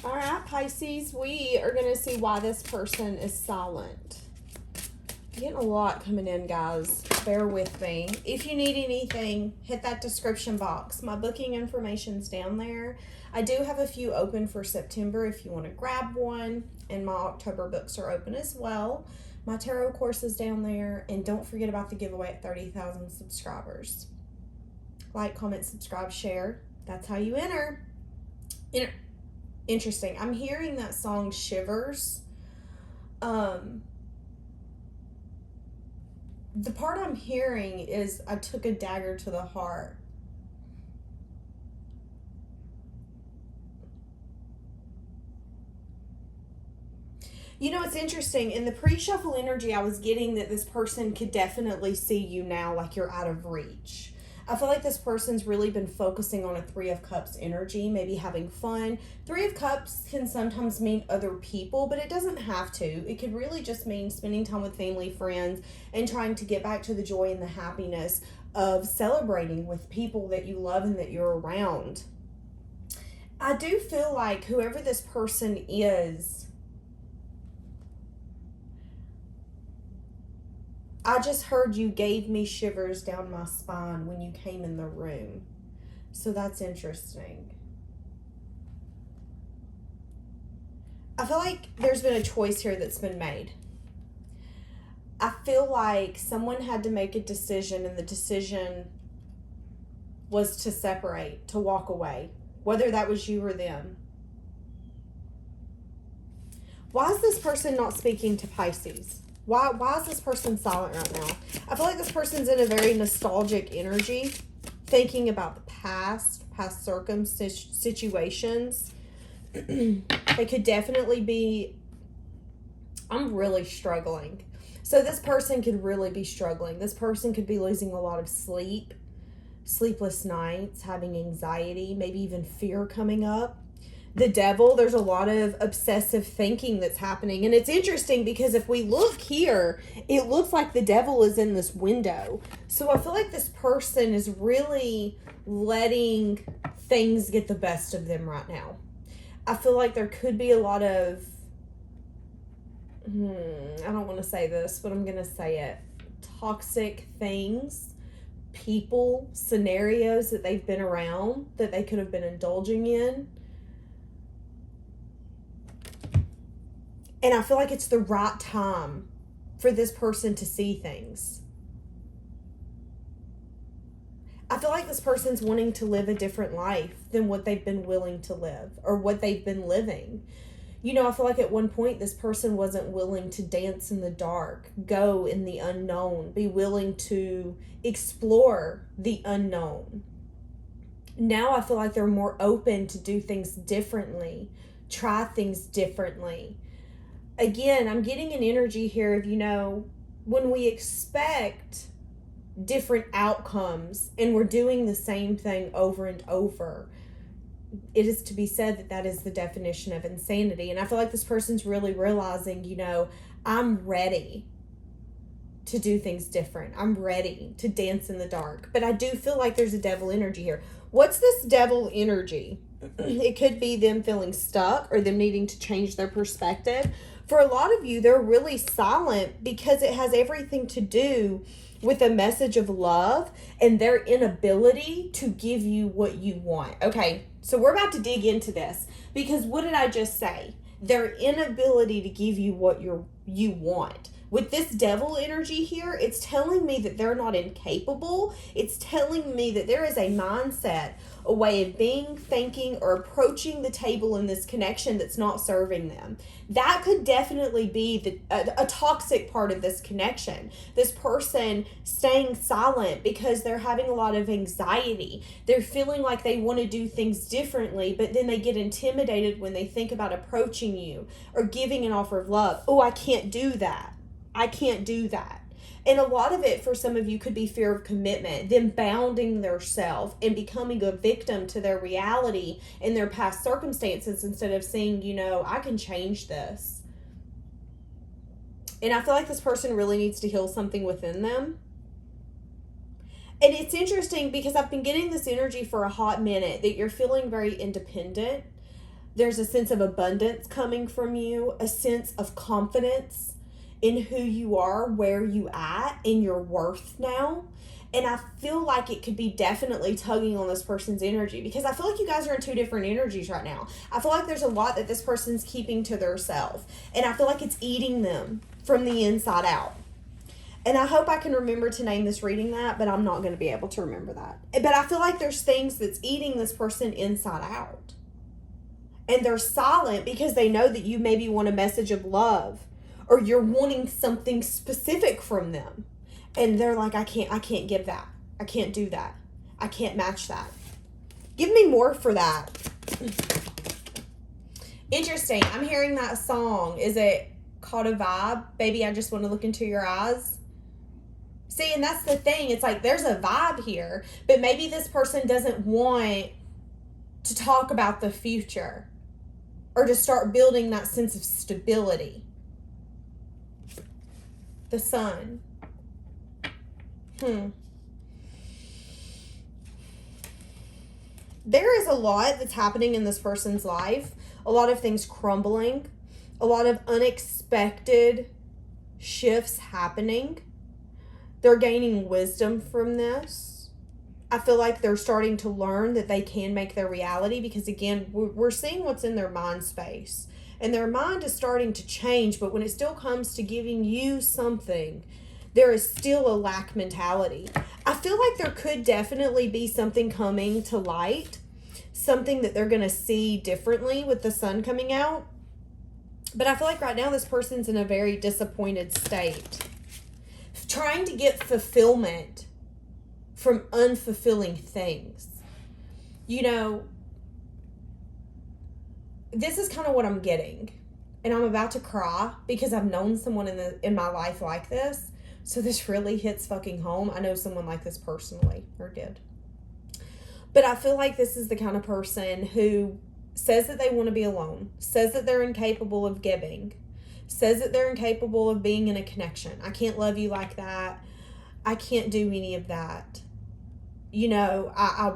All right, Pisces, we are going to see why this person is silent. Getting a lot coming in, guys. Bear with me. If you need anything, hit that description box. My booking information's down there. I do have a few open for September if you want to grab one, and my October books are open as well. My tarot course is down there, and don't forget about the giveaway at 30,000 subscribers. Like, comment, subscribe, share. That's how you enter. Interesting. I'm hearing that song Shivers. The part I'm hearing is I took a dagger to the heart. You know, it's interesting. In the pre-shuffle energy, I was getting that this person could definitely see you now like you're out of reach. I feel like this person's really been focusing on a Three of Cups energy, maybe having fun. Three of Cups can sometimes mean other people, but it doesn't have to. It could really just mean spending time with family, friends, and trying to get back to the joy and the happiness of celebrating with people that you love and that you're around. I do feel like whoever this person is, I just heard you gave me shivers down my spine when you came in the room. So that's interesting. I feel like there's been a choice here that's been made. I feel like someone had to make a decision, and the decision was to separate, to walk away, whether that was you or them. Why is this person not speaking to Pisces? Why is this person silent right now? I feel like this person's in a very nostalgic energy, thinking about the past situations. They could definitely be, I'm really struggling. So this person could really be struggling. This person could be losing a lot of sleep, sleepless nights, having anxiety, maybe even fear coming up. The devil, there's a lot of obsessive thinking that's happening. And it's interesting because if we look here, it looks like the devil is in this window. So I feel like this person is really letting things get the best of them right now. I feel like there could be a lot of, I don't want to say this, but I'm going to say it. Toxic things, people, scenarios that they've been around that they could have been indulging in. And I feel like it's the right time for this person to see things. I feel like this person's wanting to live a different life than what they've been willing to live or what they've been living. You know, I feel like at one point this person wasn't willing to dance in the dark, go in the unknown, be willing to explore the unknown. Now I feel like they're more open to do things differently, try things differently. Again, I'm getting an energy here of, you know, when we expect different outcomes and we're doing the same thing over and over, it is to be said that that is the definition of insanity. And I feel like this person's really realizing, you know, I'm ready to do things different. I'm ready to dance in the dark. But I do feel like there's a devil energy here. What's this devil energy? It could be them feeling stuck or them needing to change their perspective. For a lot of you, they're really silent because it has everything to do with a message of love and their inability to give you what you want. Okay, so we're about to dig into this because what did I just say? Their inability to give you what you want. With this devil energy here, it's telling me that they're not incapable. It's telling me that there is a mindset, a way of being, thinking, or approaching the table in this connection that's not serving them. That could definitely be a toxic part of this connection. This person staying silent because they're having a lot of anxiety. They're feeling like they want to do things differently, but then they get intimidated when they think about approaching you or giving an offer of love. Oh, I can't do that. I can't do that. And a lot of it for some of you could be fear of commitment, them bounding their self and becoming a victim to their reality and their past circumstances instead of saying, you know, I can change this. And I feel like this person really needs to heal something within them. And it's interesting because I've been getting this energy for a hot minute that you're feeling very independent. There's a sense of abundance coming from you, a sense of confidence in who you are, where you at, in your worth now. And I feel like it could be definitely tugging on this person's energy, because I feel like you guys are in two different energies right now. I feel like there's a lot that this person's keeping to themselves, and I feel like it's eating them from the inside out. And I hope I can remember to name this reading that, but I'm not going to be able to remember that. But I feel like there's things that's eating this person inside out. And they're silent because they know that you maybe want a message of love, or you're wanting something specific from them. And they're like, I can't give that. I can't do that. I can't match that. Give me more for that. Interesting. I'm hearing that song. Is it called a vibe? Baby, I just want to look into your eyes. See, and that's the thing. It's like there's a vibe here, but maybe this person doesn't want to talk about the future or to start building that sense of stability. The sun. There is a lot that's happening in this person's life. A lot of things crumbling. A lot of unexpected shifts happening. They're gaining wisdom from this. I feel like they're starting to learn that they can make their reality, because again, we're seeing what's in their mind space. And their mind is starting to change, but when it still comes to giving you something, there is still a lack mentality. I feel like there could definitely be something coming to light, something that they're going to see differently with the sun coming out. But I feel like right now this person's in a very disappointed state, trying to get fulfillment from unfulfilling things. You know, this is kind of what I'm getting. And I'm about to cry because I've known someone in my life like this. So this really hits fucking home. I know someone like this personally, or did. But I feel like this is the kind of person who says that they want to be alone, says that they're incapable of giving, says that they're incapable of being in a connection. I can't love you like that. I can't do any of that. You know, I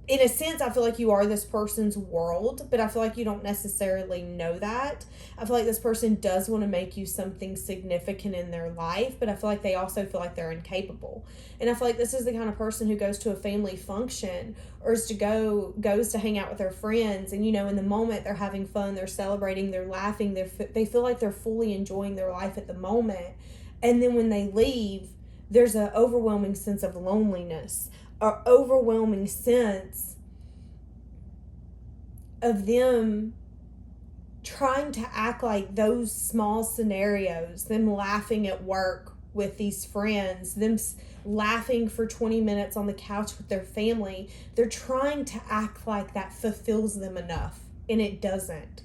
in a sense, I feel like you are this person's world, but I feel like you don't necessarily know that. I feel like this person does want to make you something significant in their life, but I feel like they also feel like they're incapable. And I feel like this is the kind of person who goes to a family function, or goes to hang out with their friends, and you know, in the moment they're having fun, they're celebrating, they're laughing, they feel like they're fully enjoying their life at the moment. And then when they leave, there's an overwhelming sense of loneliness, or overwhelming sense of them trying to act like those small scenarios, them laughing at work with these friends, them laughing for 20 minutes on the couch with their family. They're trying to act like that fulfills them enough, and it doesn't.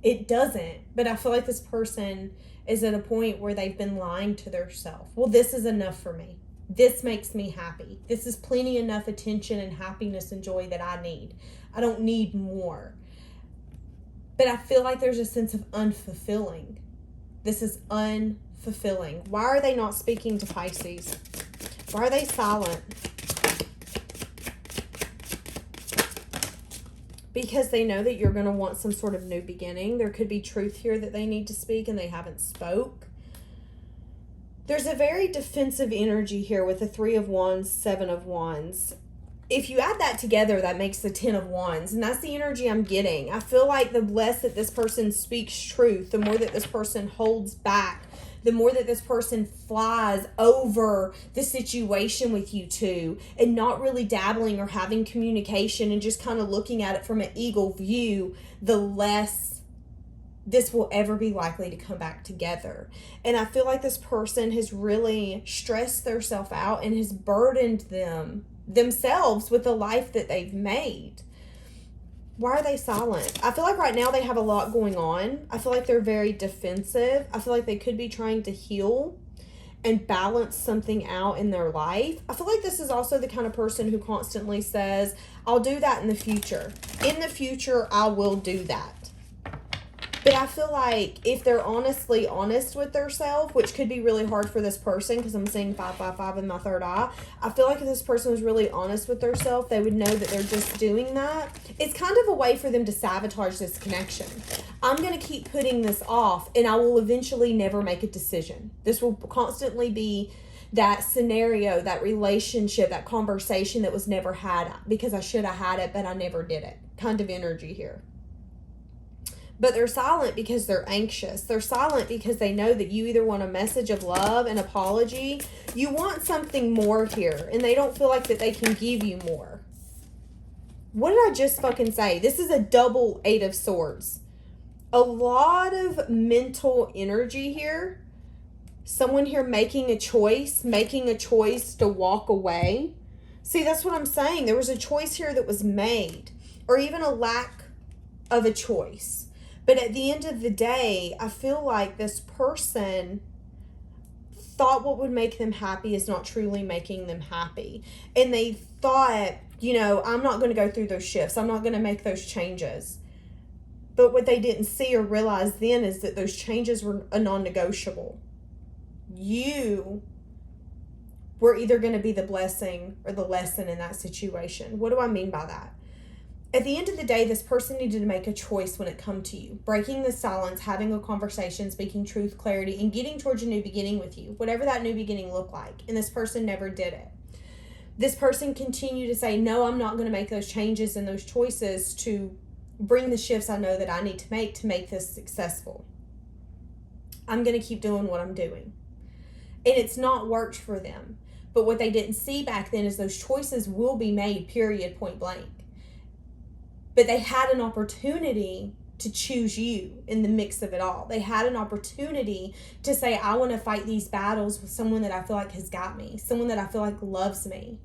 It doesn't. But I feel like this person is at a point where they've been lying to themselves. Well, this is enough for me. This makes me happy. This is plenty enough attention and happiness and joy that I need. I don't need more. But I feel like there's a sense of unfulfilling. This is unfulfilling. Why are they not speaking to Pisces? Why are they silent? Because they know that you're going to want some sort of new beginning. There could be truth here that they need to speak and they haven't spoke. There's a very defensive energy here with the 3 of Wands, 7 of Wands. If you add that together, that makes the 10 of Wands. And that's the energy I'm getting. I feel like the less that this person speaks truth, the more that this person holds back, the more that this person flies over the situation with you two and not really dabbling or having communication and just kind of looking at it from an eagle view, the less this will ever be likely to come back together. And I feel like this person has really stressed themselves out and has burdened themselves with the life that they've made. Why are they silent? I feel like right now they have a lot going on. I feel like they're very defensive. I feel like they could be trying to heal and balance something out in their life. I feel like this is also the kind of person who constantly says, I'll do that in the future. In the future, I will do that. But I feel like if they're honestly honest with themselves, which could be really hard for this person because I'm seeing 555 in my third eye. I feel like if this person was really honest with themselves, they would know that they're just doing that. It's kind of a way for them to sabotage this connection. I'm going to keep putting this off and I will eventually never make a decision. This will constantly be that scenario, that relationship, that conversation that was never had because I should have had it, but I never did it. Kind of energy here. But they're silent because they're anxious. They're silent because they know that you either want a message of love, an apology. You want something more here, and they don't feel like that they can give you more. What did I just fucking say? This is a double 8 of Swords. A lot of mental energy here. Someone here making a choice to walk away. See, that's what I'm saying. There was a choice here that was made, or even a lack of a choice. But at the end of the day, I feel like this person thought what would make them happy is not truly making them happy. And they thought, I'm not going to go through those shifts. I'm not going to make those changes. But what they didn't see or realize then is that those changes were a non-negotiable. You were either going to be the blessing or the lesson in that situation. What do I mean by that? At the end of the day, this person needed to make a choice when it come to you. Breaking the silence, having a conversation, speaking truth, clarity, and getting towards a new beginning with you. Whatever that new beginning looked like. And this person never did it. This person continued to say, no, I'm not going to make those changes and those choices to bring the shifts I know that I need to make this successful. I'm going to keep doing what I'm doing. And it's not worked for them. But what they didn't see back then is those choices will be made, period, point blank. But they had an opportunity to choose you in the mix of it all. They had an opportunity to say, I want to fight these battles with someone that I feel like has got me, someone that I feel like loves me.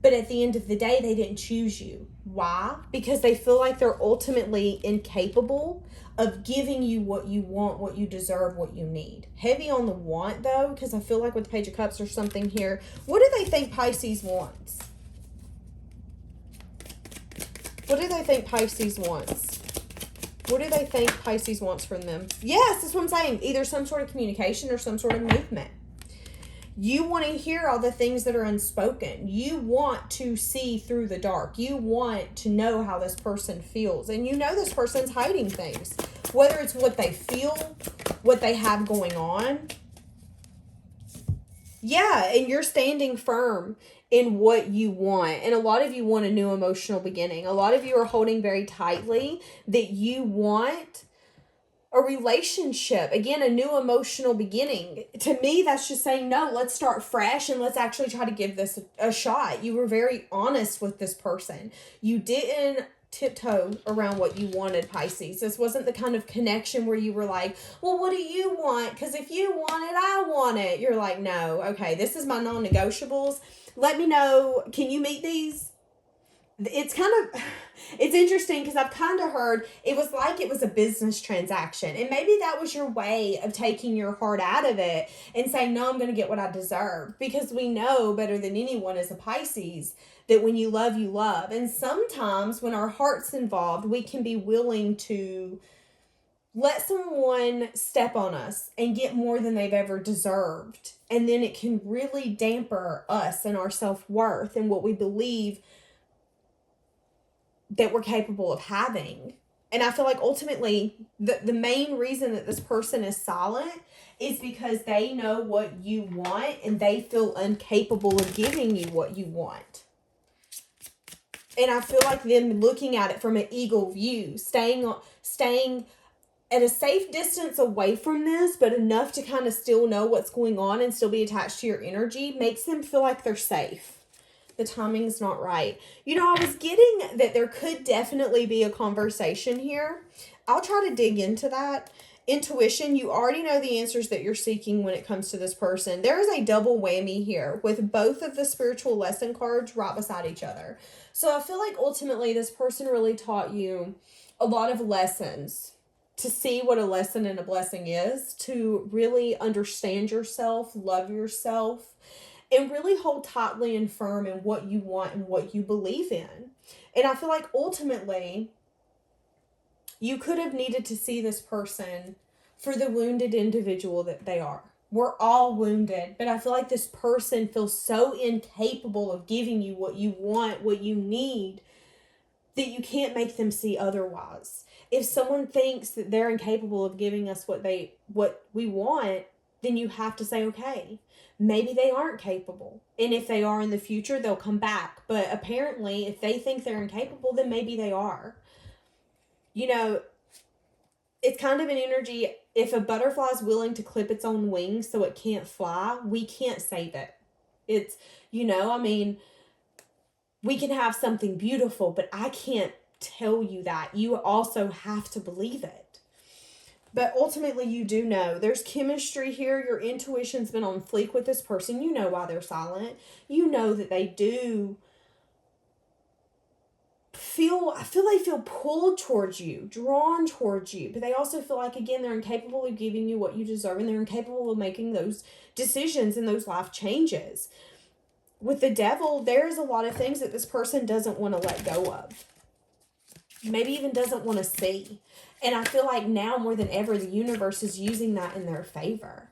But at the end of the day, they didn't choose you. Why? Because they feel like they're ultimately incapable of giving you what you want, what you deserve, what you need. Heavy on the want, though, because I feel like with the Page of Cups there's something here. What do they think Pisces wants? What do they think Pisces wants? What do they think Pisces wants from them? Yes, that's what I'm saying. Either some sort of communication or some sort of movement. You want to hear all the things that are unspoken. You want to see through the dark. You want to know how this person feels. And you know this person's hiding things. Whether it's what they feel, what they have going on. Yeah, and you're standing firm in what you want. And a lot of you want a new emotional beginning. A lot of you are holding very tightly that you want a relationship. Again, a new emotional beginning. To me, that's just saying, no, let's start fresh and let's actually try to give this a shot. You were very honest with this person. You didn't tiptoe around what you wanted, Pisces. This wasn't the kind of connection where you were like, well, what do you want? Because if you want it, I want it. You're like, no, okay, this is my non-negotiables. Let me know, can you meet these? It's interesting because I've kind of heard it was like it was a business transaction. And maybe that was your way of taking your heart out of it and saying, no, I'm going to get what I deserve. Because we know better than anyone as a Pisces that when you love, you love. And sometimes when our heart's involved, we can be willing to let someone step on us and get more than they've ever deserved. And then it can really damper us and our self-worth and what we believe that we're capable of having. And I feel like ultimately the main reason that this person is silent is because they know what you want and they feel incapable of giving you what you want. And I feel like them looking at it from an eagle view, staying at a safe distance away from this, but enough to kind of still know what's going on and still be attached to your energy, makes them feel like they're safe. The timing's not right. I was getting that there could definitely be a conversation here. I'll try to dig into that. Intuition, you already know the answers that you're seeking when it comes to this person. There is a double whammy here with both of the spiritual lesson cards right beside each other. So I feel like ultimately this person really taught you a lot of lessons to see what a lesson and a blessing is, to really understand yourself, love yourself, and really hold tightly and firm in what you want and what you believe in. And I feel like ultimately, You could have needed to see this person for the wounded individual that they are. We're all wounded, but I feel like this person feels so incapable of giving you what you want, what you need, that you can't make them see otherwise. If someone thinks that they're incapable of giving us what we want, then you have to say, okay, maybe they aren't capable. And if they are in the future, they'll come back. But apparently, if they think they're incapable, then maybe they are. You know, it's kind of an energy. If a butterfly is willing to clip its own wings so it can't fly, we can't save it. It's, I mean, we can have something beautiful, but I can't tell you that. You also have to believe it. But ultimately, you do know. There's chemistry here. Your intuition's been on fleek with this person. You know why they're silent. You know that they do I feel they feel pulled towards you, drawn towards you, but they also feel like, again, they're incapable of giving you what you deserve, and they're incapable of making those decisions and those life changes. With the devil, there's a lot of things that this person doesn't want to let go of. Maybe even doesn't want to see. And I feel like now more than ever, the universe is using that in their favor.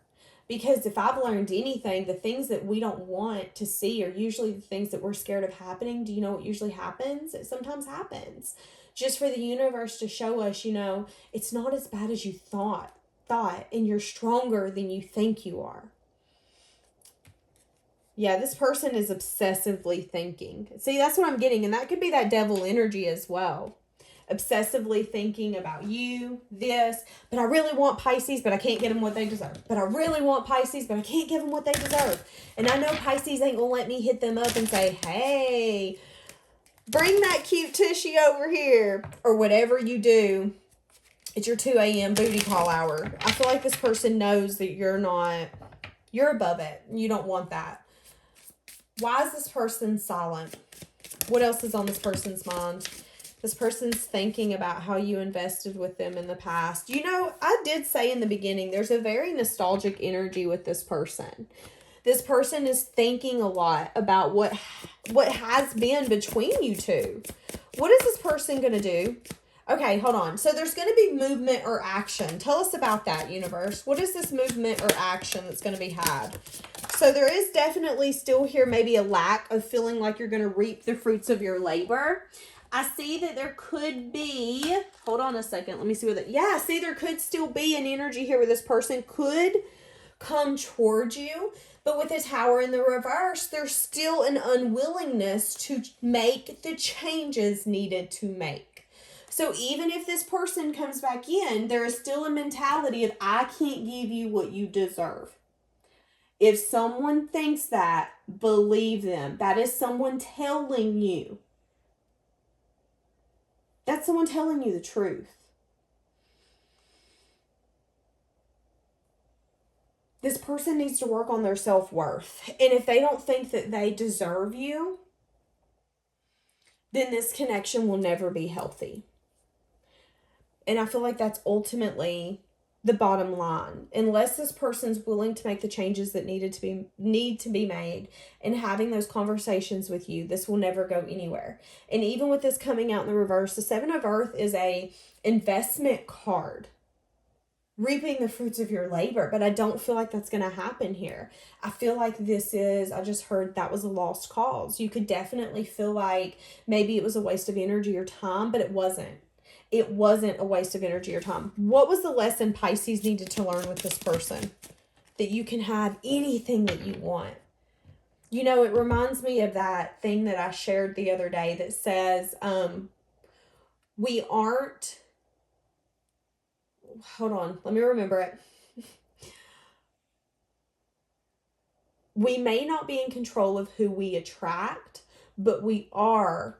Because if I've learned anything, the things that we don't want to see are usually the things that we're scared of happening. Do you know what usually happens? It sometimes happens. Just for the universe to show us, it's not as bad as you thought, and you're stronger than you think you are. Yeah, this person is obsessively thinking. See, that's what I'm getting. And that could be that devil energy as well. Obsessively thinking about you, this, but I really want Pisces, but I can't get them what they deserve. But I really want Pisces, but I can't give them what they deserve. And I know Pisces ain't gonna let me hit them up and say, hey, bring that cute tushy over here. Or whatever you do. It's your 2 a.m. booty call hour. I feel like this person knows that you're above it. You don't want that. Why is this person silent? What else is on this person's mind? This person's thinking about how you invested with them in the past. I did say in the beginning, there's a very nostalgic energy with this person. This person is thinking a lot about what has been between you two. What is this person going to do? Okay, hold on. So there's going to be movement or action. Tell us about that, universe. What is this movement or action that's going to be had? So there is definitely still here maybe a lack of feeling like you're going to reap the fruits of your labor. I see that there could be, hold on a second, let me see I see there could still be an energy here where this person could come towards you, but with the Tower in the reverse, there's still an unwillingness to make the changes needed to make. So even if this person comes back in, there is still a mentality of, I can't give you what you deserve. If someone thinks that, believe them. That is someone telling you. That's someone telling you the truth. This person needs to work on their self-worth. And if they don't think that they deserve you, then this connection will never be healthy. And I feel like that's ultimately the bottom line. Unless this person's willing to make the changes that need to be made and having those conversations with you, this will never go anywhere. And even with this coming out in the reverse, the 7 of Earth is a investment card. Reaping the fruits of your labor, but I don't feel like that's going to happen here. I feel like I just heard that was a lost cause. You could definitely feel like maybe it was a waste of energy or time, but it wasn't. It wasn't a waste of energy or time. What was the lesson Pisces needed to learn with this person? That you can have anything that you want. It reminds me of that thing that I shared the other day that says, we aren't, hold on, let me remember it. We may not be in control of who we attract, but we are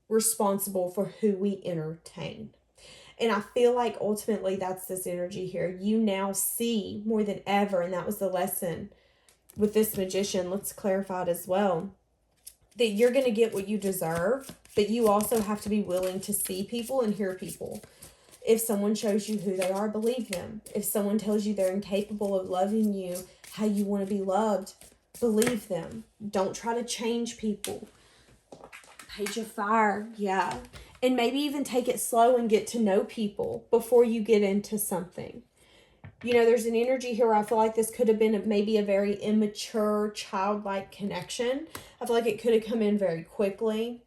responsible for who we entertain. And I feel like ultimately that's this energy here. You now see more than ever, and that was the lesson with this magician. Let's clarify it as well. That you're going to get what you deserve, but you also have to be willing to see people and hear people. If someone shows you who they are, believe them. If someone tells you they're incapable of loving you how you want to be loved, believe them. Don't try to change people. Page of Fire, yeah. And maybe even take it slow and get to know people before you get into something. You know, there's an energy here where I feel like this could have been maybe a very immature, childlike connection. I feel like it could have come in very quickly.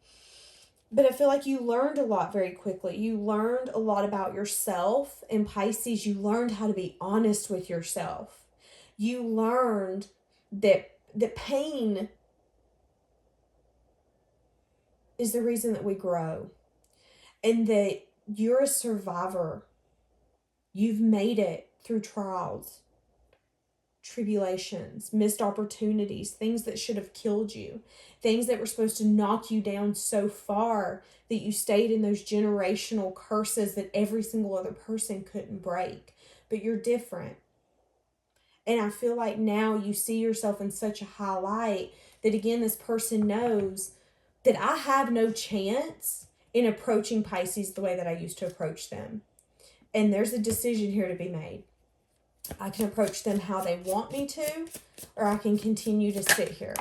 But I feel like you learned a lot very quickly. You learned a lot about yourself. In Pisces, you learned how to be honest with yourself. You learned that pain is the reason that we grow. And that you're a survivor. You've made it through trials, tribulations, missed opportunities, things that should have killed you, things that were supposed to knock you down so far that you stayed in those generational curses that every single other person couldn't break. But you're different. And I feel like now you see yourself in such a high light that, again, this person knows that I have no chance in approaching Pisces the way that I used to approach them. And there's a decision here to be made. I can approach them how they want me to, or I can continue to sit here.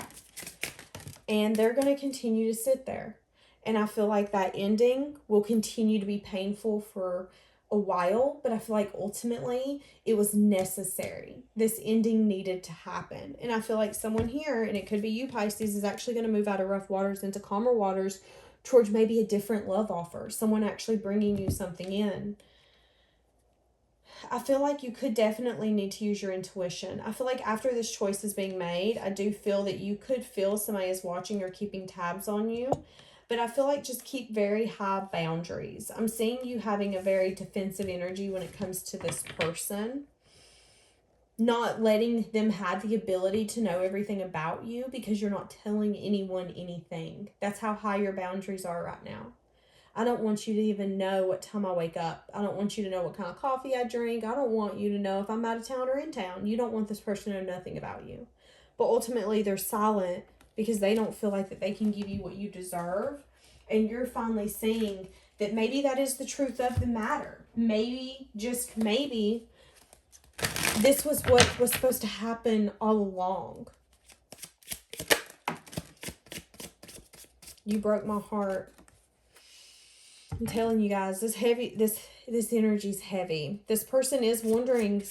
And they're going to continue to sit there. And I feel like that ending will continue to be painful for a while, but I feel like ultimately it was necessary. This ending needed to happen. And I feel like someone here, and it could be you, Pisces, is actually going to move out of rough waters into calmer waters towards maybe a different love offer. Someone actually bringing you something in. I feel like you could definitely need to use your intuition. I feel like after this choice is being made, I do feel that you could feel somebody is watching or keeping tabs on you. But I feel like just keep very high boundaries. I'm seeing you having a very defensive energy when it comes to this person. Not letting them have the ability to know everything about you because you're not telling anyone anything. That's how high your boundaries are right now. I don't want you to even know what time I wake up. I don't want you to know what kind of coffee I drink. I don't want you to know if I'm out of town or in town. You don't want this person to know nothing about you. But ultimately, they're silent because they don't feel like that they can give you what you deserve. And you're finally seeing that maybe that is the truth of the matter. Maybe, just maybe, this was what was supposed to happen all along. You broke my heart. I'm telling you guys, this energy's heavy. This person is wondering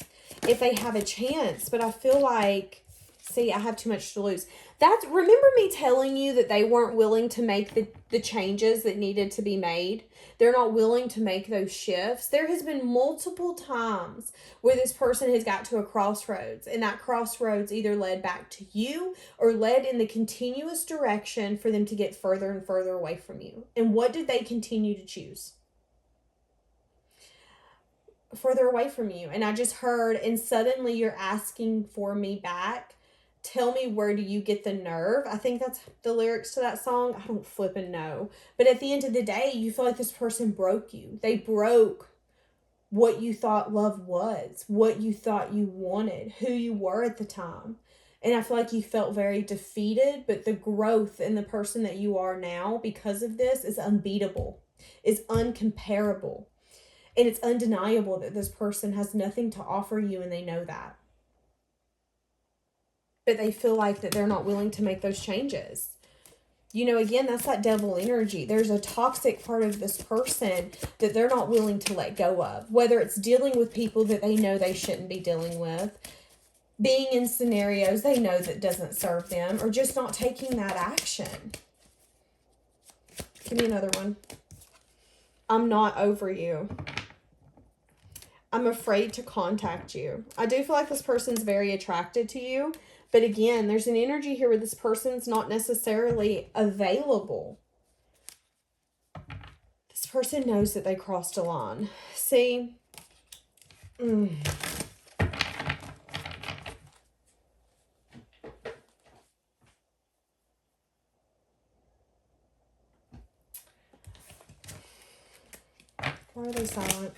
if they have a chance, but I feel like, see, I have too much to lose. Remember me telling you that they weren't willing to make the changes that needed to be made? They're not willing to make those shifts. There has been multiple times where this person has got to a crossroads, and that crossroads either led back to you or led in the continuous direction for them to get further and further away from you. And what did they continue to choose? Further away from you. And I just heard, and suddenly you're asking for me back. Tell me, where do you get the nerve? I think that's the lyrics to that song. I don't flipping know. But at the end of the day, you feel like this person broke you. They broke what you thought love was, what you thought you wanted, who you were at the time. And I feel like you felt very defeated, but the growth in the person that you are now because of this is unbeatable, is uncomparable. And it's undeniable that this person has nothing to offer you, and they know that. But they feel like that they're not willing to make those changes. You know, again, that's that devil energy. There's a toxic part of this person that they're not willing to let go of. Whether it's dealing with people that they know they shouldn't be dealing with, being in scenarios they know that doesn't serve them, or just not taking that action. Give me another one. I'm not over you. I'm afraid to contact you. I do feel like this person's very attracted to you. But again, there's an energy here where this person's not necessarily available. This person knows that they crossed a line. See? Why are they silent?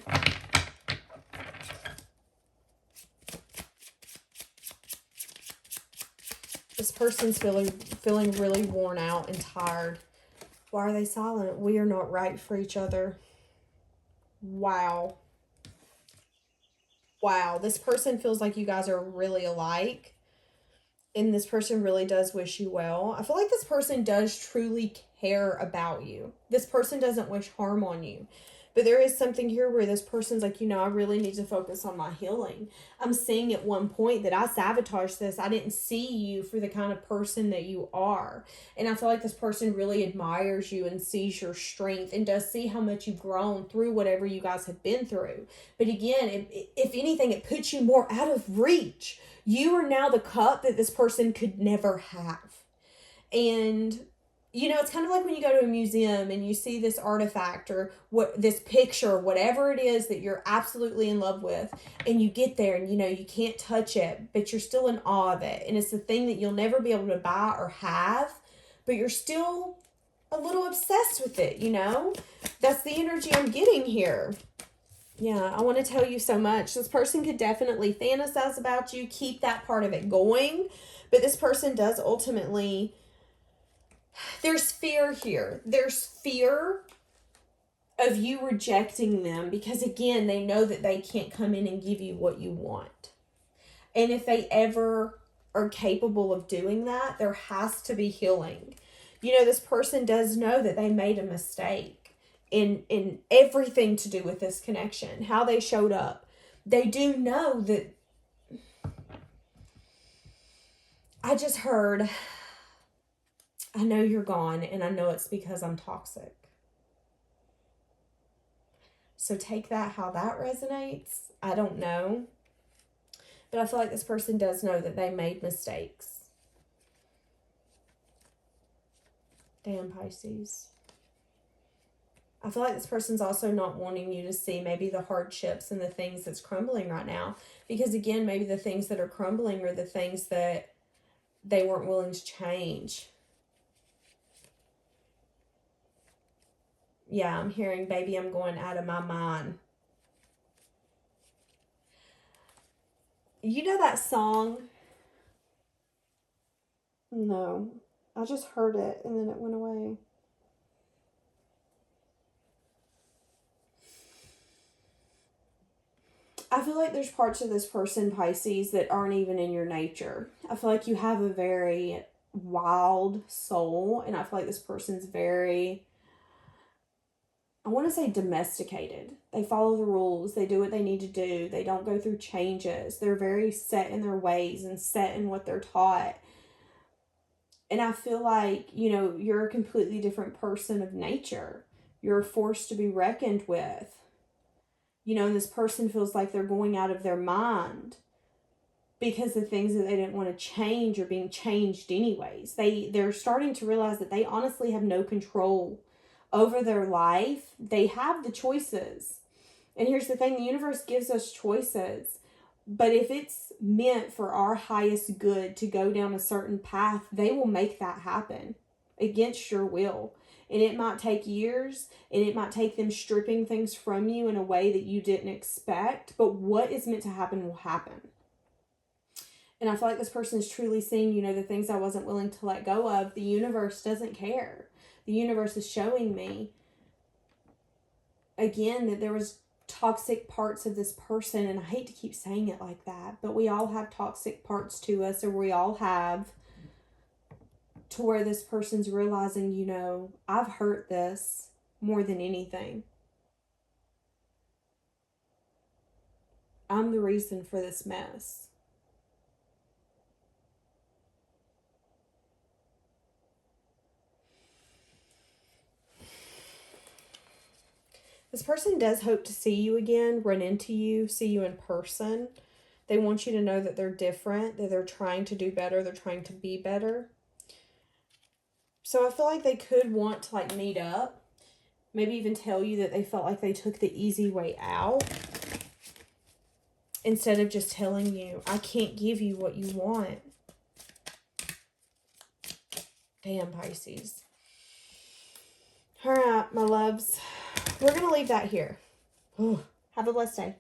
This person's feeling really worn out and tired. Why are they silent? We are not right for each other. Wow. Wow. This person feels like you guys are really alike. And this person really does wish you well. I feel like this person does truly care about you. This person doesn't wish harm on you. But there is something here where this person's like, I really need to focus on my healing. I'm seeing at one point that I sabotaged this. I didn't see you for the kind of person that you are. And I feel like this person really admires you and sees your strength and does see how much you've grown through whatever you guys have been through. But again, if anything, it puts you more out of reach. You are now the cup that this person could never have. And it's kind of like when you go to a museum and you see this artifact or this picture, whatever it is that you're absolutely in love with, and you get there and you can't touch it, but you're still in awe of it. And it's the thing that you'll never be able to buy or have, but you're still a little obsessed with it, That's the energy I'm getting here. Yeah, I want to tell you so much. This person could definitely fantasize about you, keep that part of it going, but this person does ultimately... There's fear here. There's fear of you rejecting them because, again, they know that they can't come in and give you what you want. And if they ever are capable of doing that, there has to be healing. This person does know that they made a mistake in everything to do with this connection, how they showed up. They do know that... I just heard... I know you're gone, and I know it's because I'm toxic. So take that how that resonates. I don't know. But I feel like this person does know that they made mistakes. Damn, Pisces. I feel like this person's also not wanting you to see maybe the hardships and the things that's crumbling right now. Because, again, maybe the things that are crumbling are the things that they weren't willing to change. Yeah, I'm hearing, baby, I'm going out of my mind. You know that song? No, I just heard it and then it went away. I feel like there's parts of this person, Pisces, that aren't even in your nature. I feel like you have a very wild soul, and I feel like this person's very... I want to say domesticated. They follow the rules. They do what they need to do. They don't go through changes. They're very set in their ways and set in what they're taught. And I feel like, you're a completely different person of nature. You're a force to be reckoned with. And this person feels like they're going out of their mind because the things that they didn't want to change are being changed anyways. They're starting to realize that they honestly have no control over their life. They have the choices. And here's the thing, the universe gives us choices. But if it's meant for our highest good to go down a certain path, they will make that happen against your will. And it might take years, and it might take them stripping things from you in a way that you didn't expect. But what is meant to happen will happen. And I feel like this person is truly seeing, the things I wasn't willing to let go of. The universe doesn't care. The universe is showing me, again, that there was toxic parts of this person. And I hate to keep saying it like that, but we all have toxic parts to us, or we all have, to where this person's realizing, I've hurt this more than anything. I'm the reason for this mess. This person does hope to see you again, run into you, see you in person. They want you to know that they're different, that they're trying to do better, they're trying to be better. So I feel like they could want to meet up. Maybe even tell you that they felt like they took the easy way out. Instead of just telling you, I can't give you what you want. Damn, Pisces. All right, my loves. We're going to leave that here. Have a blessed day.